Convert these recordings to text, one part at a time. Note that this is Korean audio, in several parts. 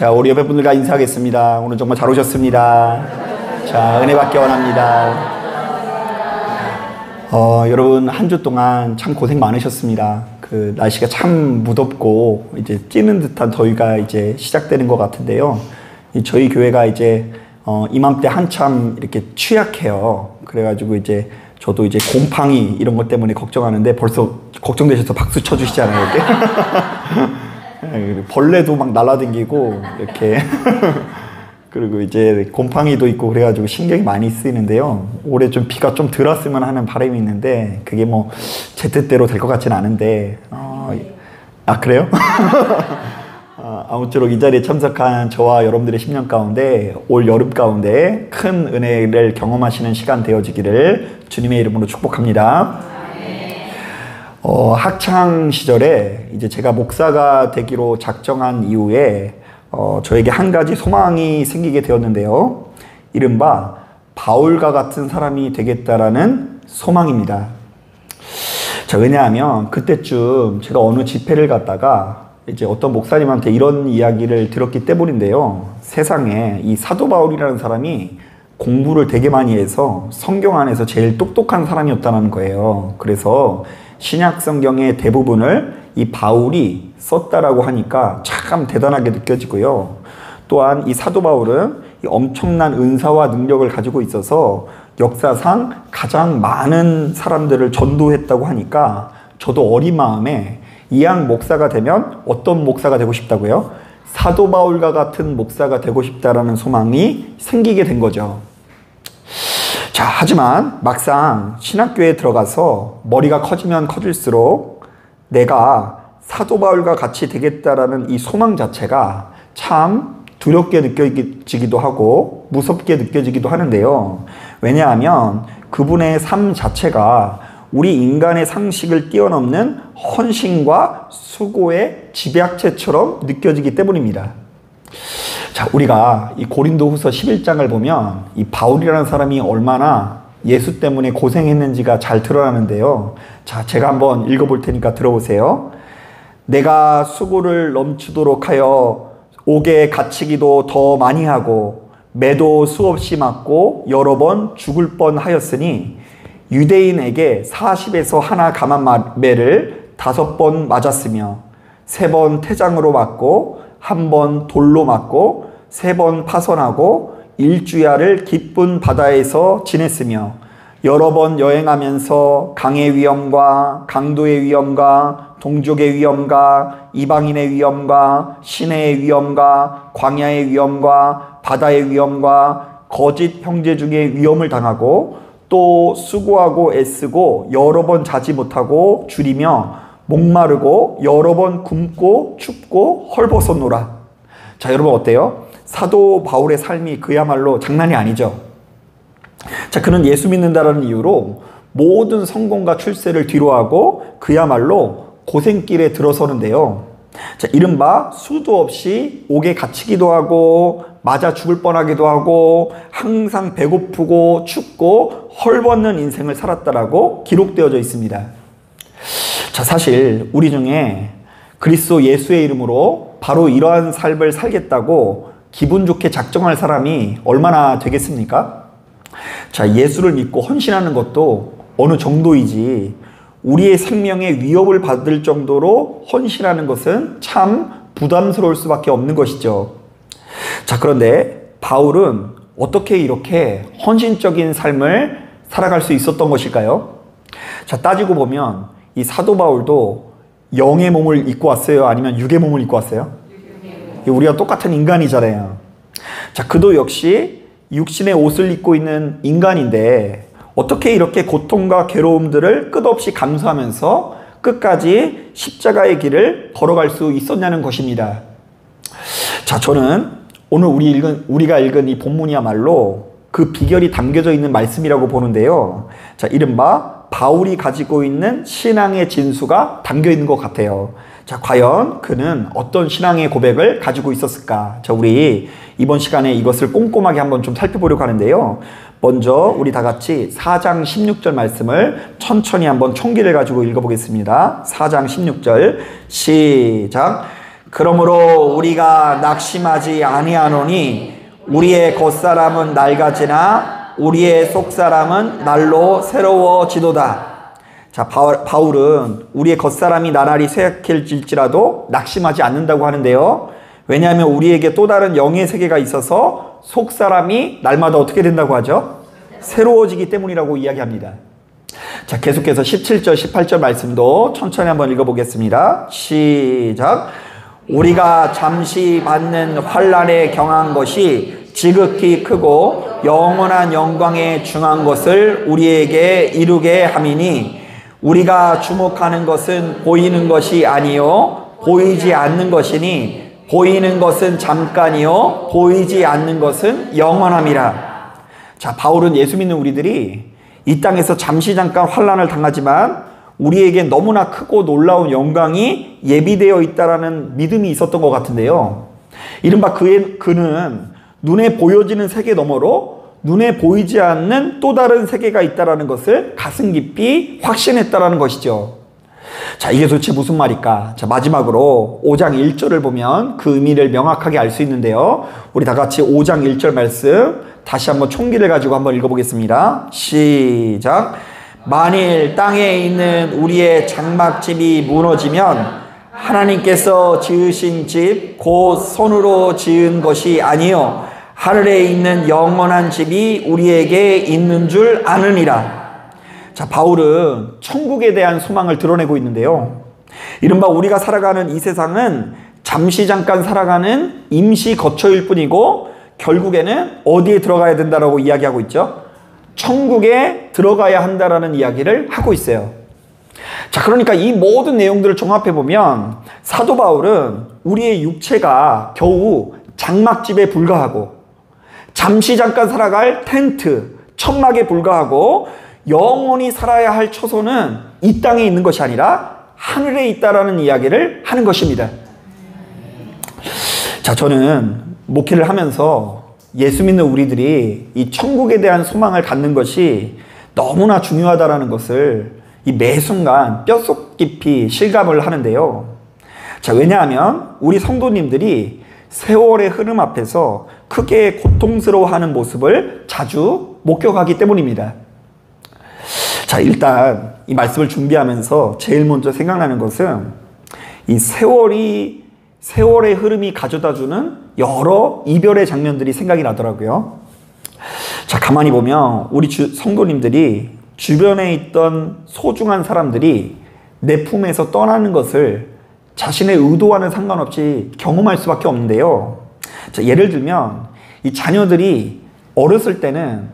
자, 우리 옆에 분들과 인사하겠습니다. 오늘 정말 잘 오셨습니다. 자, 은혜 받기 원합니다. 여러분 한 주 동안 참 고생 많으셨습니다. 그 날씨가 참 무덥고 이제 찌는 듯한 더위가 이제 시작되는 것 같은데요. 저희 교회가 이제 이맘때 한참 이렇게 취약해요. 그래가지고 이제 저도 이제 곰팡이 이런 것 때문에 걱정하는데 벌써 걱정되셔서 박수 쳐주시잖아요, 이렇게. 벌레도 막 날아다니고 이렇게. 그리고 이제 곰팡이도 있고 그래가지고 신경이 많이 쓰이는데요. 올해 좀 비가 좀 덜 왔으면 하는 바람이 있는데 그게 뭐 제 뜻대로 될 것 같지는 않은데 그래요? 아무쪼록 이 자리에 참석한 저와 여러분들의 10년 가운데 올 여름 가운데 큰 은혜를 경험하시는 시간 되어지기를 주님의 이름으로 축복합니다. 학창 시절에 이제 제가 목사가 되기로 작정한 이후에 저에게 한 가지 소망이 생기게 되었는데요. 이른바 바울과 같은 사람이 되겠다라는 소망입니다. 자, 왜냐하면 그때쯤 제가 어느 집회를 갔다가 이제 어떤 목사님한테 이런 이야기를 들었기 때문인데요. 세상에 이 사도 바울이라는 사람이 공부를 되게 많이 해서 성경 안에서 제일 똑똑한 사람이었다는 거예요. 그래서 신약 성경의 대부분을 이 바울이 썼다라고 하니까 참 대단하게 느껴지고요. 또한 이 사도 바울은 이 엄청난 은사와 능력을 가지고 있어서 역사상 가장 많은 사람들을 전도했다고 하니까 저도 어린 마음에 이왕 목사가 되면 어떤 목사가 되고 싶다고요? 사도 바울과 같은 목사가 되고 싶다라는 소망이 생기게 된 거죠. 자, 하지만 막상 신학교에 들어가서 머리가 커지면 커질수록 내가 사도 바울과 같이 되겠다라는 이 소망 자체가 참 두렵게 느껴지기도 하고 무섭게 느껴지기도 하는데요. 왜냐하면 그분의 삶 자체가 우리 인간의 상식을 뛰어넘는 헌신과 수고의 집약체처럼 느껴지기 때문입니다. 자, 우리가 이 고린도후서 11장을 보면 이 바울이라는 사람이 얼마나 예수 때문에 고생했는지가 잘 드러나는데요. 자, 제가 한번 읽어볼 테니까 들어보세요. 내가 수고를 넘치도록 하여 옥에 갇히기도 더 많이 하고 매도 수없이 맞고 여러 번 죽을 뻔하였으니 유대인에게 40에서 하나 감한 매를 5번 맞았으며 3번 태장으로 맞고 1번 돌로 맞고 3번 파선하고 일주야를 기쁜 바다에서 지냈으며 여러 번 여행하면서 강의 위험과 강도의 위험과 동족의 위험과 이방인의 위험과 시내의 위험과 광야의 위험과 바다의 위험과 거짓 형제 중에 위험을 당하고 또 수고하고 애쓰고 여러 번 자지 못하고 줄이며 목마르고 여러 번 굶고 춥고 헐벗었노라. 자, 여러분 어때요? 사도 바울의 삶이 그야말로 장난이 아니죠. 자, 그는 예수 믿는다라는 이유로 모든 성공과 출세를 뒤로하고 그야말로 고생길에 들어서는데요. 자, 이른바 수도 없이 옥에 갇히기도 하고 맞아 죽을 뻔하기도 하고 항상 배고프고 춥고 헐벗는 인생을 살았다라고 기록되어져 있습니다. 자, 사실 우리 중에 그리스도 예수의 이름으로 바로 이러한 삶을 살겠다고 기분 좋게 작정할 사람이 얼마나 되겠습니까? 자, 예수를 믿고 헌신하는 것도 어느 정도이지 우리의 생명에 위협을 받을 정도로 헌신하는 것은 참 부담스러울 수밖에 없는 것이죠. 자, 그런데 바울은 어떻게 이렇게 헌신적인 삶을 살아갈 수 있었던 것일까요? 자, 따지고 보면 이 사도 바울도 영의 몸을 입고 왔어요? 아니면 육의 몸을 입고 왔어요? 우리가 똑같은 인간이잖아요. 자, 그도 역시 육신의 옷을 입고 있는 인간인데 어떻게 이렇게 고통과 괴로움들을 끝없이 감수하면서 끝까지 십자가의 길을 걸어갈 수 있었냐는 것입니다. 자, 저는 오늘 우리가 읽은 이 본문이야말로 그 비결이 담겨져 있는 말씀이라고 보는데요. 자, 이른바 바울이 가지고 있는 신앙의 진수가 담겨 있는 것 같아요. 자, 과연 그는 어떤 신앙의 고백을 가지고 있었을까? 자, 우리 이번 시간에 이것을 꼼꼼하게 한번 좀 살펴보려고 하는데요. 먼저 우리 다 같이 4장 16절 말씀을 천천히 한번 총기를 가지고 읽어보겠습니다. 4장 16절 시작. 그러므로 우리가 낙심하지 아니하노니 우리의 겉사람은 낡아지나 우리의 속사람은 날로 새로워지도다. 자, 바울은 우리의 겉사람이 나날이 쇠약해질지라도 낙심하지 않는다고 하는데요. 왜냐하면 우리에게 또 다른 영의 세계가 있어서 속사람이 날마다 어떻게 된다고 하죠? 새로워지기 때문이라고 이야기합니다. 자, 계속해서 17절, 18절 말씀도 천천히 한번 읽어보겠습니다. 시작. 우리가 잠시 받는 환난에 경한 것이 지극히 크고 영원한 영광에 중한 것을 우리에게 이루게 함이니 우리가 주목하는 것은 보이는 것이 아니요 보이지 않는 것이니 보이는 것은 잠깐이요 보이지 않는 것은 영원함이라. 자, 바울은 예수 믿는 우리들이 이 땅에서 잠시 잠깐 환난을 당하지만 우리에게 너무나 크고 놀라운 영광이 예비되어 있다라는 믿음이 있었던 것 같은데요. 이른바 그는 눈에 보여지는 세계 너머로 눈에 보이지 않는 또 다른 세계가 있다라는 것을 가슴 깊이 확신했다라는 것이죠. 자, 이게 도대체 무슨 말일까? 자, 마지막으로 5장 1절을 보면 그 의미를 명확하게 알 수 있는데요. 우리 다 같이 5장 1절 말씀 다시 한번 총기를 가지고 한번 읽어보겠습니다. 시작. 만일 땅에 있는 우리의 장막집이 무너지면 하나님께서 지으신 집 곧 손으로 지은 것이 아니요 하늘에 있는 영원한 집이 우리에게 있는 줄 아느니라. 자, 바울은 천국에 대한 소망을 드러내고 있는데요. 이른바 우리가 살아가는 이 세상은 잠시 잠깐 살아가는 임시 거처일 뿐이고 결국에는 어디에 들어가야 된다라고 이야기하고 있죠? 천국에 들어가야 한다라는 이야기를 하고 있어요. 자, 그러니까 이 모든 내용들을 종합해보면 사도 바울은 우리의 육체가 겨우 장막집에 불과하고 잠시 잠깐 살아갈 텐트, 천막에 불과하고 영원히 살아야 할 처소는 이 땅에 있는 것이 아니라 하늘에 있다라는 이야기를 하는 것입니다. 자, 저는 목회를 하면서 예수 믿는 우리들이 이 천국에 대한 소망을 갖는 것이 너무나 중요하다라는 것을 이 매 순간 뼛속 깊이 실감을 하는데요. 자, 왜냐하면 우리 성도님들이 세월의 흐름 앞에서 크게 고통스러워하는 모습을 자주 목격하기 때문입니다. 자, 일단 이 말씀을 준비하면서 제일 먼저 생각나는 것은 이 세월의 흐름이 가져다주는 여러 이별의 장면들이 생각이 나더라고요. 자, 가만히 보면 우리 성도님들이 주변에 있던 소중한 사람들이 내 품에서 떠나는 것을 자신의 의도와는 상관없이 경험할 수밖에 없는데요. 자, 예를 들면 이 자녀들이 어렸을 때는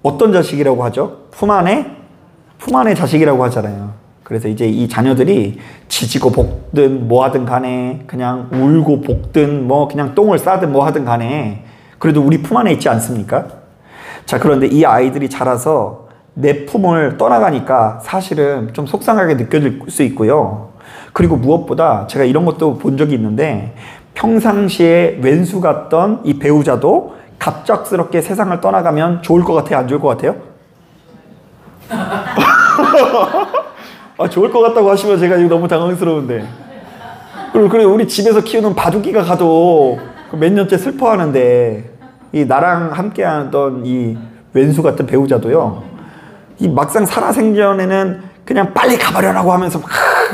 어떤 자식이라고 하죠? 품 안의 자식이라고 하잖아요. 그래서 이제 이 자녀들이 지지고 볶든 뭐 하든 간에 그냥 울고 볶든 뭐 그냥 똥을 싸든 뭐 하든 간에 그래도 우리 품 안에 있지 않습니까? 자, 그런데 이 아이들이 자라서 내 품을 떠나가니까 사실은 좀 속상하게 느껴질 수 있고요. 그리고 무엇보다 제가 이런 것도 본 적이 있는데 평상시에 왼수 같던 이 배우자도 갑작스럽게 세상을 떠나가면 좋을 것 같아요? 안 좋을 것 같아요? 아, 좋을 것 같다고 하시면 제가 지금 너무 당황스러운데. 그리고 우리 집에서 키우는 바둑이가 가도 몇 년째 슬퍼하는데 이 나랑 함께하던 이 왼수 같은 배우자도요. 이 막상 살아생전에는 그냥 빨리 가버려라고 하면서 막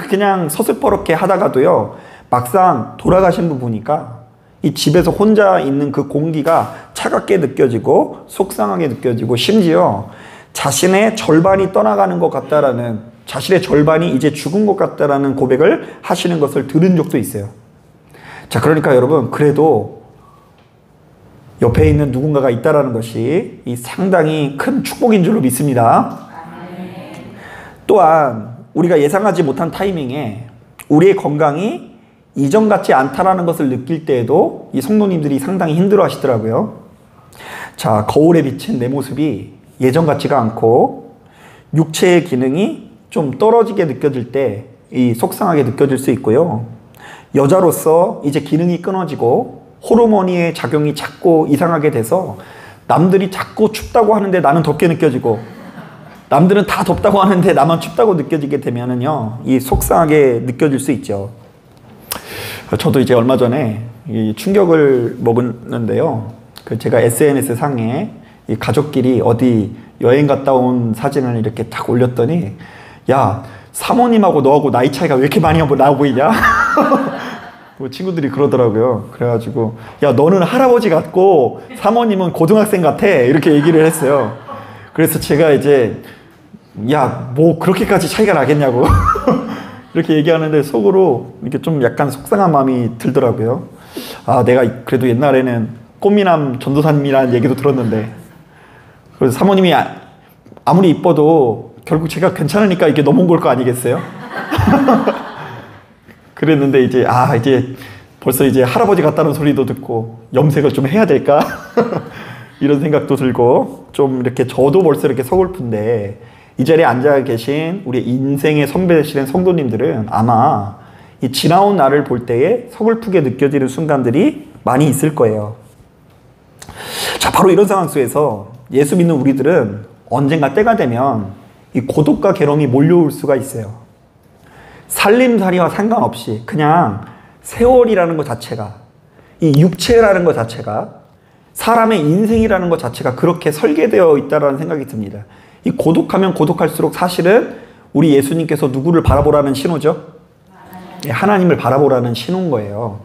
그냥 서슬퍼렇게 하다가도요. 막상 돌아가신 분 보니까 이 집에서 혼자 있는 그 공기가 차갑게 느껴지고 속상하게 느껴지고 심지어 자신의 절반이 떠나가는 것 같다라는 자신의 절반이 이제 죽은 것 같다라는 고백을 하시는 것을 들은 적도 있어요. 자, 그러니까 여러분 그래도 옆에 있는 누군가가 있다라는 것이 이 상당히 큰 축복인 줄로 믿습니다. 또한 우리가 예상하지 못한 타이밍에 우리의 건강이 이전 같지 않다라는 것을 느낄 때에도 이 성도님들이 상당히 힘들어 하시더라고요. 자, 거울에 비친 내 모습이 예전 같지가 않고 육체의 기능이 좀 떨어지게 느껴질 때 이 속상하게 느껴질 수 있고요. 여자로서 이제 기능이 끊어지고 호르몬의 작용이 자꾸 이상하게 돼서 남들이 자꾸 춥다고 하는데 나는 덥게 느껴지고 남들은 다 덥다고 하는데 나만 춥다고 느껴지게 되면은요, 이 속상하게 느껴질 수 있죠. 저도 이제 얼마 전에 이 충격을 먹었는데요. 제가 SNS 상에 이 가족끼리 어디 여행 갔다 온 사진을 이렇게 딱 올렸더니, 야, 사모님하고 너하고 나이 차이가 왜 이렇게 많이 나 보이냐? 뭐 친구들이 그러더라고요. 그래가지고, 야, 너는 할아버지 같고 사모님은 고등학생 같아. 이렇게 얘기를 했어요. 그래서 제가 이제, 야, 뭐 그렇게까지 차이가 나겠냐고 이렇게 얘기하는데 속으로 이렇게 좀 약간 속상한 마음이 들더라고요. 아, 내가 그래도 옛날에는 꽃미남 전도사님이라는 얘기도 들었는데, 그래서 사모님이 아무리 이뻐도 결국 제가 괜찮으니까 이렇게 넘어온 걸 거 아니겠어요? 그랬는데 이제 이제 벌써 이제 할아버지 같다는 소리도 듣고 염색을 좀 해야 될까? 이런 생각도 들고 좀 이렇게 저도 벌써 이렇게 서글픈데, 이 자리에 앉아 계신 우리 인생의 선배 되시는 성도님들은 아마 이 지나온 날을 볼 때에 서글프게 느껴지는 순간들이 많이 있을 거예요. 자, 바로 이런 상황 속에서 예수 믿는 우리들은 언젠가 때가 되면 이 고독과 괴로움이 몰려올 수가 있어요. 살림살이와 상관없이 그냥 세월이라는 것 자체가, 이 육체라는 것 자체가, 사람의 인생이라는 것 자체가 그렇게 설계되어 있다는 생각이 듭니다. 이 고독하면 고독할수록 사실은 우리 예수님께서 누구를 바라보라는 신호죠? 하나님을 바라보라는 신호인 거예요.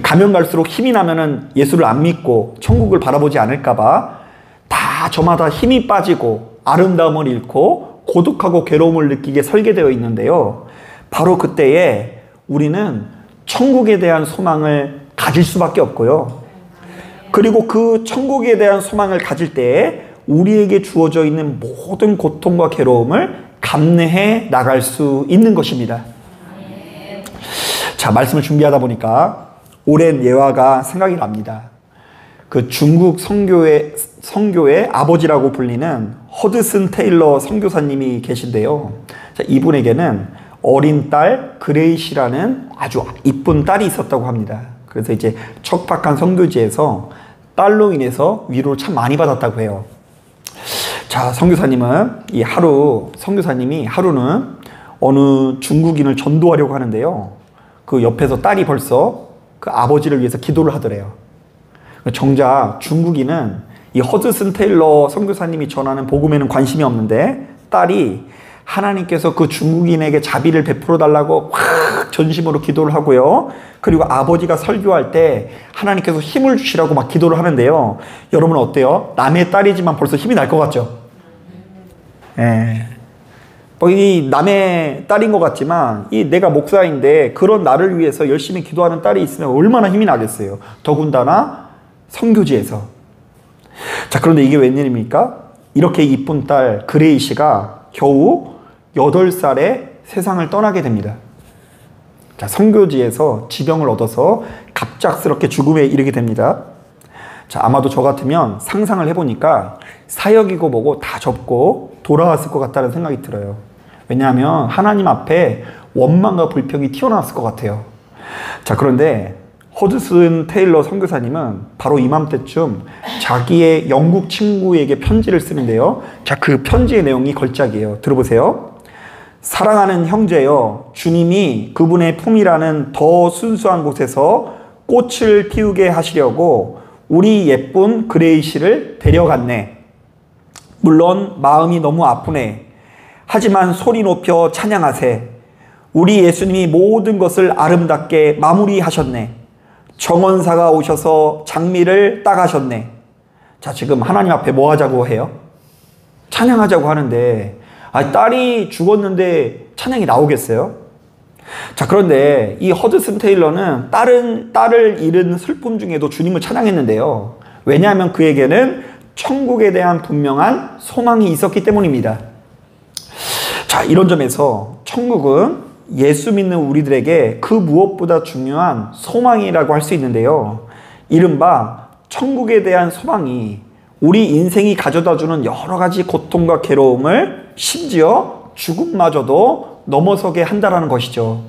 가면 갈수록 힘이 나면은 예수를 안 믿고 천국을 바라보지 않을까봐 다 저마다 힘이 빠지고 아름다움을 잃고 고독하고 괴로움을 느끼게 설계되어 있는데요. 바로 그때에 우리는 천국에 대한 소망을 가질 수밖에 없고요. 그리고 그 천국에 대한 소망을 가질 때에 우리에게 주어져 있는 모든 고통과 괴로움을 감내해 나갈 수 있는 것입니다. 자, 말씀을 준비하다 보니까 오랜 예화가 생각이 납니다. 그 중국 선교의 아버지라고 불리는 허드슨 테일러 선교사님이 계신데요. 자, 이분에게는 어린 딸 그레이시라는 아주 이쁜 딸이 있었다고 합니다. 그래서 이제 척박한 선교지에서 딸로 인해서 위로를 참 많이 받았다고 해요. 자, 선교사님이 하루는 어느 중국인을 전도하려고 하는데요. 그 옆에서 딸이 벌써 그 아버지를 위해서 기도를 하더래요. 정작 중국인은 이 허드슨 테일러 선교사님이 전하는 복음에는 관심이 없는데, 딸이 하나님께서 그 중국인에게 자비를 베풀어 달라고 확 전심으로 기도를 하고요. 그리고 아버지가 설교할 때 하나님께서 힘을 주시라고 막 기도를 하는데요. 여러분 어때요? 남의 딸이지만 벌써 힘이 날 것 같죠? 예. 이 남의 딸인 것 같지만 이 내가 목사인데 그런 나를 위해서 열심히 기도하는 딸이 있으면 얼마나 힘이 나겠어요. 더군다나 선교지에서. 자, 그런데 이게 웬일입니까? 이렇게 이쁜 딸 그레이 씨가 겨우 8살에 세상을 떠나게 됩니다. 자, 선교지에서 지병을 얻어서 갑작스럽게 죽음에 이르게 됩니다. 자, 아마도 저 같으면 상상을 해보니까 사역이고 뭐고 다 접고 돌아왔을 것 같다는 생각이 들어요. 왜냐하면 하나님 앞에 원망과 불평이 튀어나왔을 것 같아요. 자, 그런데 허드슨 테일러 선교사님은 바로 이맘때쯤 자기의 영국 친구에게 편지를 쓰는데요. 자, 그 편지의 내용이 걸작이에요. 들어보세요. 사랑하는 형제여, 주님이 그분의 품이라는 더 순수한 곳에서 꽃을 피우게 하시려고 우리 예쁜 그레이시를 데려갔네. 물론 마음이 너무 아프네. 하지만 소리 높여 찬양하세. 우리 예수님이 모든 것을 아름답게 마무리하셨네. 정원사가 오셔서 장미를 따가셨네. 자, 지금 하나님 앞에 뭐 하자고 해요? 찬양하자고 하는데, 딸이 죽었는데 찬양이 나오겠어요? 자, 그런데 이 허드슨 테일러는 딸을 잃은 슬픔 중에도 주님을 찬양했는데요. 왜냐하면 그에게는 천국에 대한 분명한 소망이 있었기 때문입니다. 자, 이런 점에서 천국은 예수 믿는 우리들에게 그 무엇보다 중요한 소망이라고 할 수 있는데요. 이른바 천국에 대한 소망이 우리 인생이 가져다주는 여러 가지 고통과 괴로움을 심지어 죽음마저도 넘어서게 한다는 것이죠.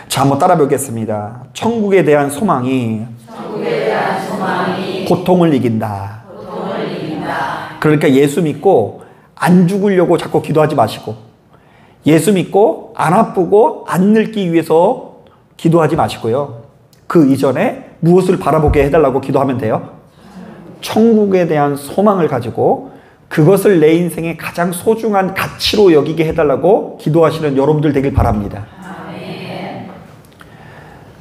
자, 한번 따라 보겠습니다. 천국에 대한 소망이 고통을 이긴다. 그러니까 예수 믿고 안 죽으려고 자꾸 기도하지 마시고, 예수 믿고 안 아프고 안 늙기 위해서 기도하지 마시고요. 그 이전에 무엇을 바라보게 해달라고 기도하면 돼요? 천국에 대한 소망을 가지고 그것을 내 인생의 가장 소중한 가치로 여기게 해달라고 기도하시는 여러분들 되길 바랍니다.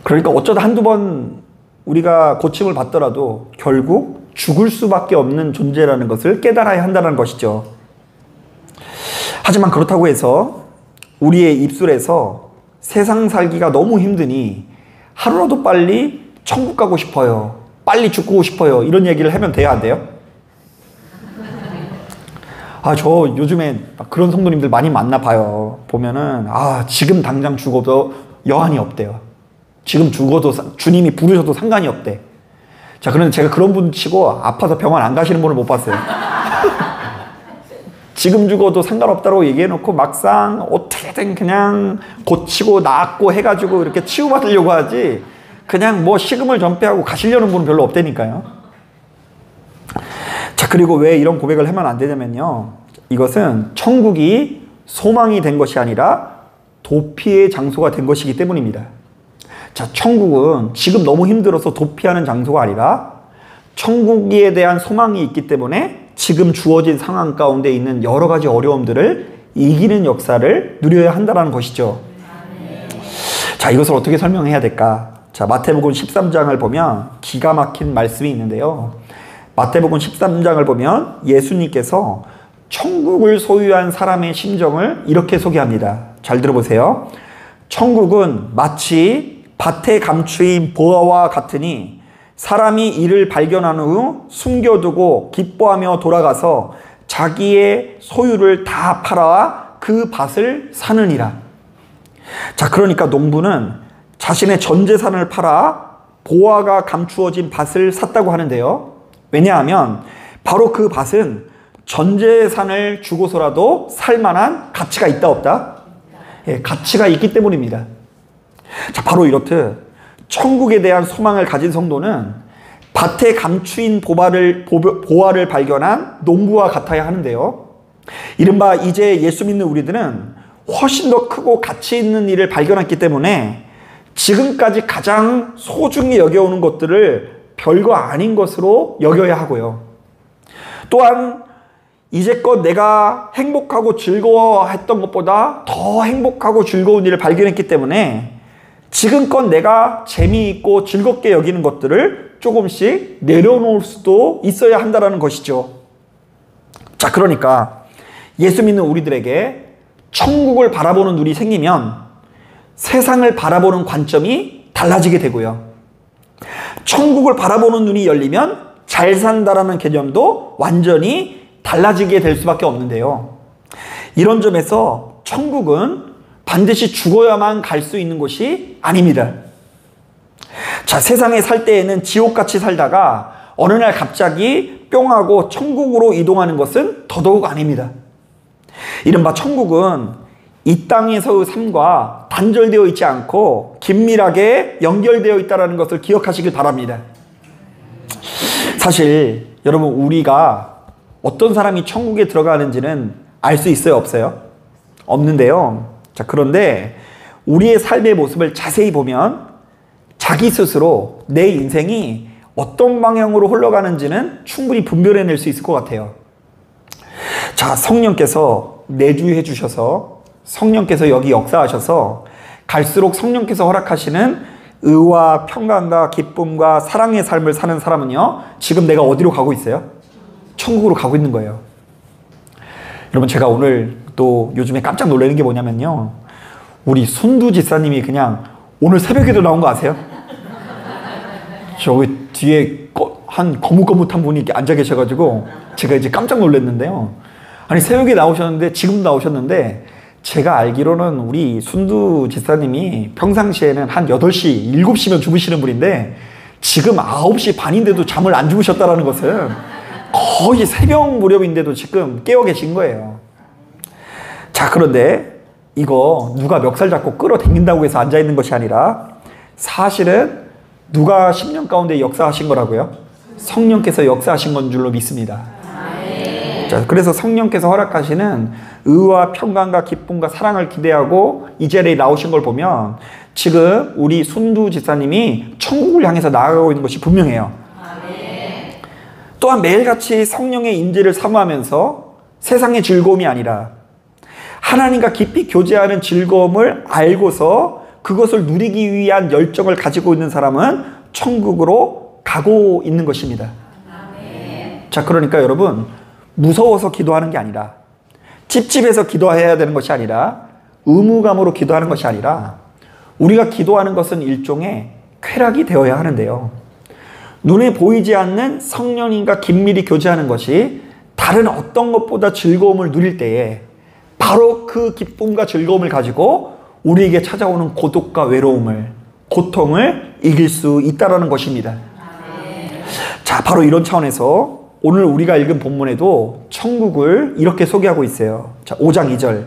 그러니까 어쩌다 한두 번 우리가 고침을 받더라도 결국 죽을 수밖에 없는 존재라는 것을 깨달아야 한다는 것이죠. 하지만 그렇다고 해서 우리의 입술에서 세상 살기가 너무 힘드니 하루라도 빨리 천국 가고 싶어요, 빨리 죽고 싶어요, 이런 얘기를 하면 돼야 안 돼요? 저 요즘에 그런 성도님들 많이 만나 봐요. 보면은 지금 당장 죽어도 여한이 없대요. 지금 죽어도 주님이 부르셔도 상관이 없대. 자, 그런데 제가 그런 분 치고 아파서 병원 안 가시는 분을 못 봤어요. 지금 죽어도 상관없다고 얘기해놓고 막상 어떻게든 그냥 고치고 낫고 해가지고 이렇게 치유받으려고 하지, 그냥 뭐 식음을 전폐하고 가시려는 분은 별로 없다니까요. 자, 그리고 왜 이런 고백을 하면 안 되냐면요, 이것은 천국이 소망이 된 것이 아니라 도피의 장소가 된 것이기 때문입니다. 자, 천국은 지금 너무 힘들어서 도피하는 장소가 아니라 천국에 대한 소망이 있기 때문에 지금 주어진 상황 가운데 있는 여러 가지 어려움들을 이기는 역사를 누려야 한다는 것이죠. 자, 이것을 어떻게 설명해야 될까? 자, 마태복음 13장을 보면 기가 막힌 말씀이 있는데요. 마태복음 13장을 보면 예수님께서 천국을 소유한 사람의 심정을 이렇게 소개합니다. 잘 들어보세요. 천국은 마치 밭에 감추인 보화와 같으니 사람이 이를 발견한 후 숨겨두고 기뻐하며 돌아가서 자기의 소유를 다 팔아 그 밭을 사느니라. 자, 그러니까 농부는 자신의 전 재산을 팔아 보화가 감추어진 밭을 샀다고 하는데요. 왜냐하면 바로 그 밭은 전 재산을 주고서라도 살만한 가치가 있다 없다? 가치가 있기 때문입니다. 자, 바로 이렇듯 천국에 대한 소망을 가진 성도는 밭에 감추인 보화를 발견한 농부와 같아야 하는데요. 이른바 이제 예수 믿는 우리들은 훨씬 더 크고 가치 있는 일을 발견했기 때문에 지금까지 가장 소중히 여겨오는 것들을 별거 아닌 것으로 여겨야 하고요. 또한 이제껏 내가 행복하고 즐거워했던 것보다 더 행복하고 즐거운 일을 발견했기 때문에 지금껏 내가 재미있고 즐겁게 여기는 것들을 조금씩 내려놓을 수도 있어야 한다는 것이죠. 자, 그러니까 예수 믿는 우리들에게 천국을 바라보는 눈이 생기면 세상을 바라보는 관점이 달라지게 되고요. 천국을 바라보는 눈이 열리면 잘 산다라는 개념도 완전히 달라지게 될 수밖에 없는데요. 이런 점에서 천국은 반드시 죽어야만 갈 수 있는 곳이 아닙니다. 자, 세상에 살 때에는 지옥같이 살다가 어느 날 갑자기 뿅 하고 천국으로 이동하는 것은 더더욱 아닙니다. 이른바 천국은 이 땅에서의 삶과 단절되어 있지 않고 긴밀하게 연결되어 있다는 것을 기억하시길 바랍니다. 사실 여러분, 우리가 어떤 사람이 천국에 들어가는지는 알 수 있어요, 없어요? 없는데요. 자, 그런데 우리의 삶의 모습을 자세히 보면 자기 스스로 내 인생이 어떤 방향으로 흘러가는지는 충분히 분별해낼 수 있을 것 같아요. 자, 성령께서 내주해 주셔서 성령께서 여기 역사하셔서 갈수록 성령께서 허락하시는 의와 평강과 기쁨과 사랑의 삶을 사는 사람은요, 지금 내가 어디로 가고 있어요? 천국으로 가고 있는 거예요. 여러분, 제가 오늘 또 요즘에 깜짝 놀라는 게 뭐냐면요, 우리 순두 지사님이 그냥 오늘 새벽에도 나온 거 아세요? 저기 뒤에 한 거뭇거뭇한 분이 이렇게 앉아 계셔가지고 제가 이제 깜짝 놀랐는데요. 아니, 새벽에 나오셨는데, 지금 나오셨는데, 제가 알기로는 우리 순두 지사님이 평상시에는 한 8시, 7시면 주무시는 분인데 지금 9시 반인데도 잠을 안 주무셨다는 것은 거의 새벽 무렵인데도 지금 깨어 계신 거예요. 자, 그런데 이거 누가 멱살 잡고 끌어당긴다고 해서 앉아있는 것이 아니라 사실은 누가 10년 가운데 역사하신 거라고요? 성령께서 역사하신 건 줄로 믿습니다. 자, 그래서 성령께서 허락하시는 의와 평강과 기쁨과 사랑을 기대하고 이 자리에 나오신 걸 보면 지금 우리 순두 집사님이 천국을 향해서 나아가고 있는 것이 분명해요. 또한 매일같이 성령의 임재를 사모하면서 세상의 즐거움이 아니라 하나님과 깊이 교제하는 즐거움을 알고서 그것을 누리기 위한 열정을 가지고 있는 사람은 천국으로 가고 있는 것입니다. 자, 그러니까 여러분, 무서워서 기도하는 게 아니라, 찝찝해서 기도해야 되는 것이 아니라, 의무감으로 기도하는 것이 아니라, 우리가 기도하는 것은 일종의 쾌락이 되어야 하는데요. 눈에 보이지 않는 성령님과 긴밀히 교제하는 것이 다른 어떤 것보다 즐거움을 누릴 때에 바로 그 기쁨과 즐거움을 가지고 우리에게 찾아오는 고독과 외로움을, 고통을 이길 수 있다는 것입니다. 자, 바로 이런 차원에서 오늘 우리가 읽은 본문에도 천국을 이렇게 소개하고 있어요. 자, 5장 2절.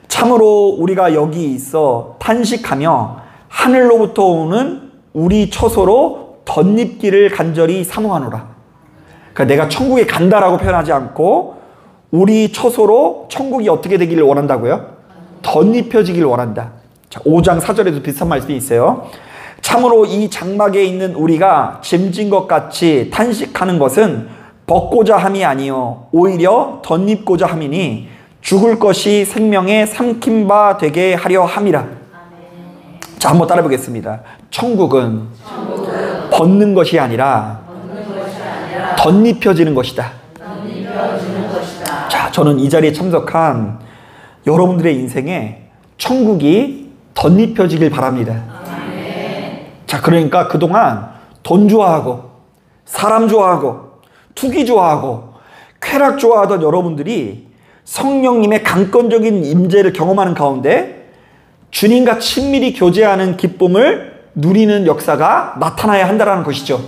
참으로 우리가 여기 있어 탄식하며 하늘로부터 오는 우리 처소로 덧입기를 간절히 사모하노라. 그러니까 내가 천국에 간다라고 표현하지 않고 우리 처소로 천국이 어떻게 되기를 원한다고요? 덧입혀지길 원한다. 자, 5장 4절에도 비슷한 말씀이 있어요. 참으로 이 장막에 있는 우리가 짐진 것 같이 탄식하는 것은 벗고자 함이 아니요 오히려 덧입고자 함이니 죽을 것이 생명의 삼킨 바 되게 하려 함이라. 자, 한번 따라 보겠습니다. 천국은 벗는 것이 아니라 덧입혀지는 것이다. 자, 저는 이 자리에 참석한 여러분들의 인생에 천국이 덧입혀지길 바랍니다. 자, 그러니까 그동안 돈 좋아하고 사람 좋아하고 투기 좋아하고 쾌락 좋아하던 여러분들이 성령님의 강권적인 임재를 경험하는 가운데 주님과 친밀히 교제하는 기쁨을 누리는 역사가 나타나야 한다는 것이죠.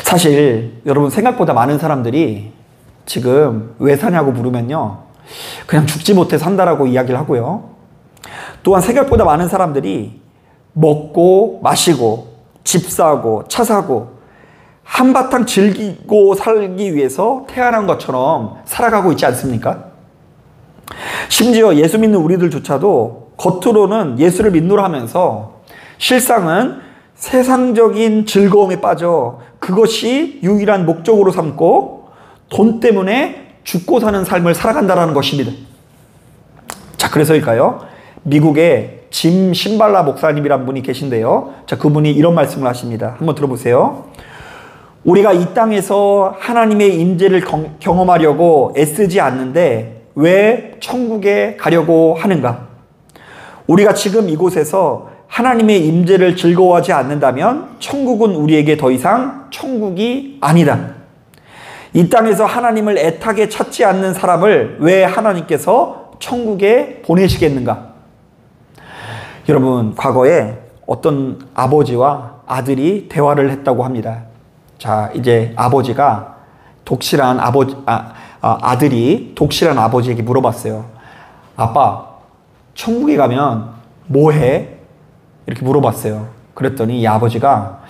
사실 여러분, 생각보다 많은 사람들이 지금 왜 사냐고 물으면요, 그냥 죽지 못해 산다라고 이야기를 하고요. 또한 생각보다 많은 사람들이 먹고 마시고 집 사고 차 사고 한바탕 즐기고 살기 위해서 태어난 것처럼 살아가고 있지 않습니까? 심지어 예수 믿는 우리들조차도 겉으로는 예수를 믿노라 하면서 실상은 세상적인 즐거움에 빠져 그것이 유일한 목적으로 삼고 돈 때문에 죽고 사는 삶을 살아간다는 것입니다. 자, 그래서일까요? 미국에 짐 신발라 목사님이란 분이 계신데요. 자, 그분이 이런 말씀을 하십니다. 한번 들어보세요. 우리가 이 땅에서 하나님의 임재를 경험하려고 애쓰지 않는데 왜 천국에 가려고 하는가? 우리가 지금 이곳에서 하나님의 임재를 즐거워하지 않는다면 천국은 우리에게 더 이상 천국이 아니다. 이 땅에서 하나님을 애타게 찾지 않는 사람을 왜 하나님께서 천국에 보내시겠는가? 여러분, 과거에 어떤 아버지와 아들이 대화를 했다고 합니다. 자, 이제 아버지가 독실한 아들이 독실한 아버지에게 물어봤어요. 아빠, 천국에 가면 뭐 해? 이렇게 물어봤어요. 그랬더니 이 아버지가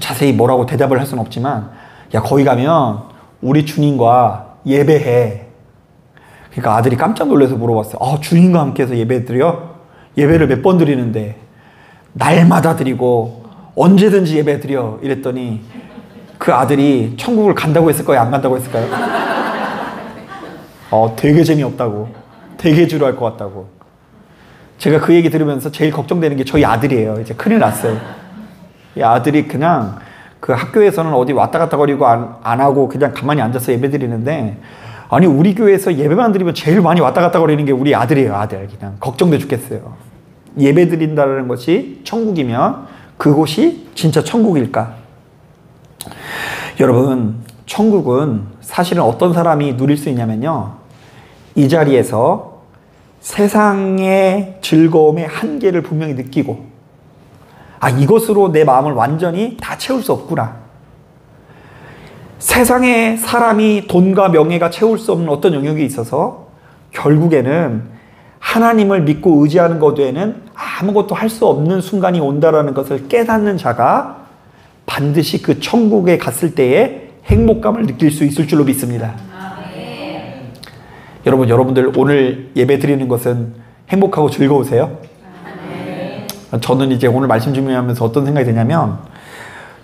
자세히 뭐라고 대답을 할 수는 없지만, 야, 거기 가면 우리 주님과 예배해. 그러니까 아들이 깜짝 놀라서 물어봤어요. 아, 주님과 함께해서 예배 드려? 예배를 몇 번 드리는데? 날마다 드리고 언제든지 예배 드려. 이랬더니 그 아들이 천국을 간다고 했을까요? 안 간다고 했을까요? 되게 재미없다고. 되게 지루할 것 같다고. 제가 그 얘기 들으면서 제일 걱정되는 게 저희 아들이에요. 이제 큰일 났어요. 이 아들이 그냥 그 학교에서는 어디 왔다 갔다 거리고 안 하고 그냥 가만히 앉아서 예배 드리는데, 아니, 우리 교회에서 예배만 드리면 제일 많이 왔다 갔다 거리는 게 우리 아들이에요. 아들. 그냥 걱정돼 죽겠어요. 예배 드린다는 것이 천국이면 그곳이 진짜 천국일까? 여러분, 천국은 사실은 어떤 사람이 누릴 수 있냐면요, 이 자리에서 세상의 즐거움의 한계를 분명히 느끼고, 아, 이것으로 내 마음을 완전히 다 채울 수 없구나. 세상의 사람이 돈과 명예가 채울 수 없는 어떤 영역이 있어서 결국에는 하나님을 믿고 의지하는 것 외에는 아무것도 할 수 없는 순간이 온다라는 것을 깨닫는 자가 반드시 그 천국에 갔을 때의 행복감을 느낄 수 있을 줄로 믿습니다. 여러분, 여러분들 오늘 예배 드리는 것은 행복하고 즐거우세요? 저는 이제 오늘 말씀 준비하면서 어떤 생각이 드냐면,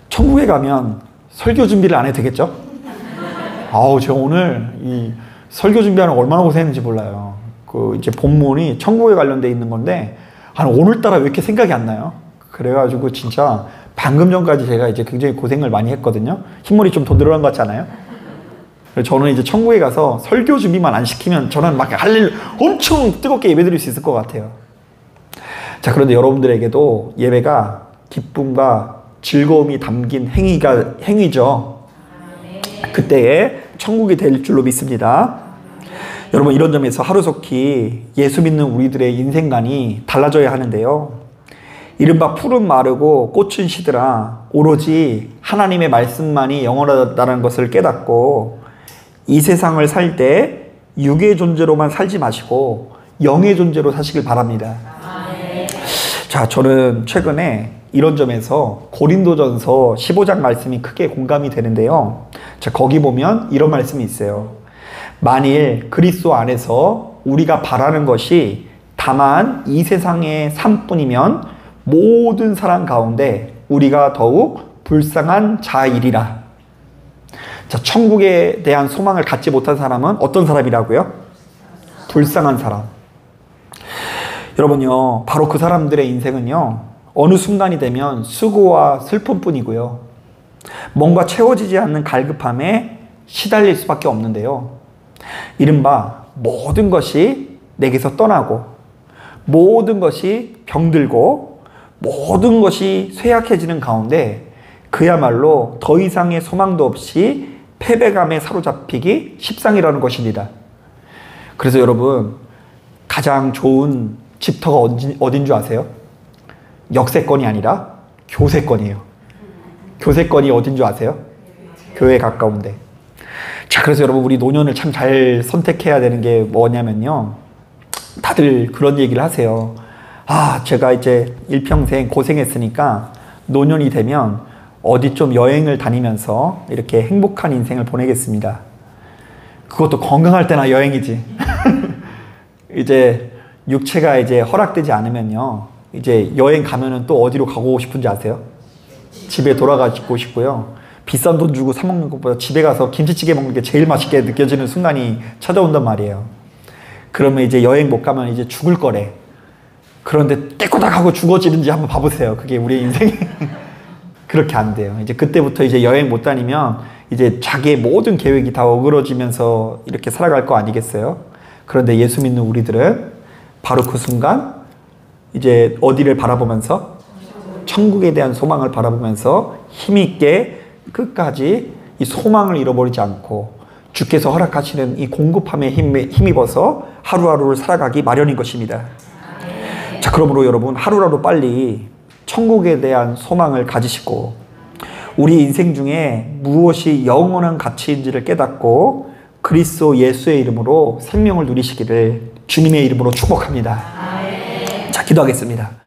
천국에 가면 설교 준비를 안 해도 되겠죠? 제가 오늘 이 설교 준비하는 거 얼마나 고생했는지 몰라요. 이제 본문이 천국에 관련돼 있는 건데, 오늘따라 왜 이렇게 생각이 안 나요? 그래가지고 진짜 방금 전까지 제가 이제 굉장히 고생을 많이 했거든요. 흰머리 좀 더 늘어난 것 같지 않아요? 저는 이제 천국에 가서 설교 준비만 안 시키면 저는 막 할 일 엄청 뜨겁게 예배 드릴 수 있을 것 같아요. 자, 그런데 여러분들에게도 예배가 기쁨과 즐거움이 담긴 행위죠. 그때에 천국이 될 줄로 믿습니다. 여러분, 이런 점에서 하루속히 예수 믿는 우리들의 인생관이 달라져야 하는데요. 이른바 푸른 마르고 꽃은 시들아, 오로지 하나님의 말씀만이 영원하다는 것을 깨닫고 이 세상을 살 때 육의 존재로만 살지 마시고 영의 존재로 사시길 바랍니다. 자, 저는 최근에 이런 점에서 고린도전서 15장 말씀이 크게 공감이 되는데요. 자, 거기 보면 이런 말씀이 있어요. 만일 그리스도 안에서 우리가 바라는 것이 다만 이 세상의 삶뿐이면 모든 사람 가운데 우리가 더욱 불쌍한 자이리라. 자, 천국에 대한 소망을 갖지 못한 사람은 어떤 사람이라고요? 불쌍한 사람. 여러분요, 바로 그 사람들의 인생은요, 어느 순간이 되면 수고와 슬픔뿐이고요, 뭔가 채워지지 않는 갈급함에 시달릴 수밖에 없는데요. 이른바 모든 것이 내게서 떠나고 모든 것이 병들고 모든 것이 쇠약해지는 가운데 그야말로 더 이상의 소망도 없이 패배감에 사로잡히기 십상이라는 것입니다. 그래서 여러분, 가장 좋은 집터가 어딘 줄 아세요? 역세권이 아니라 교세권이에요. 교세권이 어딘 줄 아세요? 교회에 가까운데. 자, 그래서 여러분, 우리 노년을 참 잘 선택해야 되는 게 뭐냐면요, 다들 그런 얘기를 하세요. 제가 이제 일평생 고생했으니까 노년이 되면 어디 좀 여행을 다니면서 이렇게 행복한 인생을 보내겠습니다. 그것도 건강할 때나 여행이지. 이제 육체가 이제 허락되지 않으면요, 이제 여행 가면은 또 어디로 가고 싶은지 아세요? 집에 돌아가고 싶고요. 비싼 돈 주고 사 먹는 것보다 집에 가서 김치찌개 먹는 게 제일 맛있게 느껴지는 순간이 찾아온단 말이에요. 그러면 이제 여행 못 가면 이제 죽을 거래. 그런데 깨꼬닥 하고 죽어지는지 한번 봐보세요. 그게 우리의 인생이. 그렇게 안 돼요. 이제 그때부터 이제 여행 못 다니면 이제 자기의 모든 계획이 다 어그러지면서 이렇게 살아갈 거 아니겠어요? 그런데 예수 믿는 우리들은 바로 그 순간 이제 어디를 바라보면서, 천국에 대한 소망을 바라보면서 힘있게 끝까지 이 소망을 잃어버리지 않고 주께서 허락하시는 이 공급함에 힘입어서 하루하루를 살아가기 마련인 것입니다. 자, 그러므로 여러분, 하루라도 빨리 천국에 대한 소망을 가지시고 우리 인생 중에 무엇이 영원한 가치인지를 깨닫고 그리스도 예수의 이름으로 생명을 누리시기를 주님의 이름으로 축복합니다. 자, 기도하겠습니다.